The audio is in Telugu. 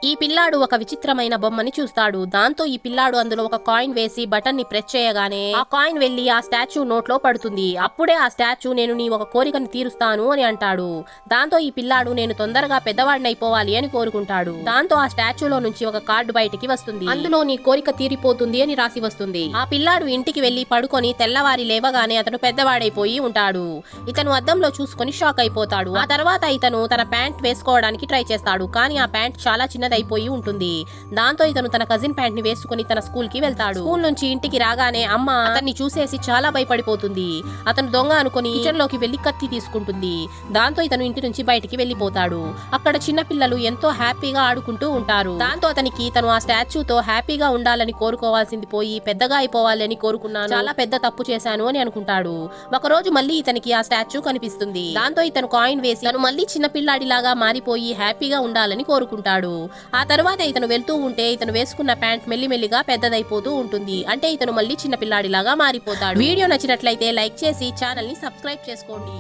ఈ పిల్లాడు ఒక విచిత్రమైన బొమ్మని చూస్తాడు. దాంతో ఈ పిల్లాడు అందులో ఒక కాయిన్ వేసి బటన్ ని ప్రెస్ చేయగానే ఆ కాయిన్ వెళ్లి ఆ స్టాచ్యూ నోట్లో పడుతుంది. అప్పుడే ఆ స్టాచ్యూ నేను నీ ఒక కోరికను తీరుస్తాను అని అంటాడు. దాంతో ఈ పిల్లాడు నేను తొందరగా పెద్దవాడినైపోవాలి అని కోరుకుంటాడు. దాంతో ఆ స్టాచ్యూలో నుంచి ఒక కార్డు బయటికి వస్తుంది. అందులో నీ కోరిక తీరిపోతుంది అని రాసి వస్తుంది. ఆ పిల్లాడు ఇంటికి వెళ్లి పడుకొని తెల్లవారి లేవగానే అతను పెద్దవాడైపోయి ఉంటాడు. ఇతను అద్దంలో చూసుకొని షాక్ అయిపోతాడు. ఆ తర్వాత ఇతను తన ప్యాంట్ వేసుకోవడానికి ట్రై చేస్తాడు. కానీ ఆ ప్యాంట్ చాలా చిన్నదైపోయి ఉంటుంది. దాంతో ఇతను తన కజిన్ ప్యాంట్ ని వేసుకుని తన స్కూల్ కి వెళ్తాడు. స్కూల్ నుంచి ఇంటికి రాగానే అమ్మ అతన్ని చూసేసి చాలా భయపడిపోతుంది. అతను దొంగ అనుకుని కిచెన్ లోకి వెళ్లి కత్తి తీసుకుంటుంది. దాంతో ఇతను ఇంటి నుంచి బయటికి వెళ్లిపోతాడు. అక్కడ చిన్న పిల్లలు ఎంతో హ్యాపీగా ఆడుకుంటూ ఉంటారు. దాంతో అతనికి తను ఆ స్టాచ్యూతో హ్యాపీగా ఉండాలని కోరుకోవాల్సింది పోయి పెద్దగా అయిపోవాలని కోరుకున్నాను, చాలా పెద్ద తప్పు చేశాను అని అనుకుంటాడు. ఒకరోజు మళ్ళీ ఇతనికి ఆ స్టాచ్యూ కనిపిస్తుంది. దాంతో ఇతను కాయిన్ వేసి తను మళ్ళీ చిన్న పిల్లాడిలాగా మారిపోయి హ్యాపీగా ఉండాలని కోరుకుంటాడు. ఆ తర్వాత ఇతను వెళ్తూ ఉంటే ఇతను వేసుకున్న ప్యాంట్ మెల్లిమెల్లిగా పెద్దదైపోతూ ఉంటుంది. అంటే ఇతను మళ్ళీ చిన్న పిల్లాడిలాగా మారిపోతాడు. వీడియో నచ్చినట్లయితే లైక్ చేసి ఛానల్ ని సబ్స్క్రైబ్ చేసుకోండి.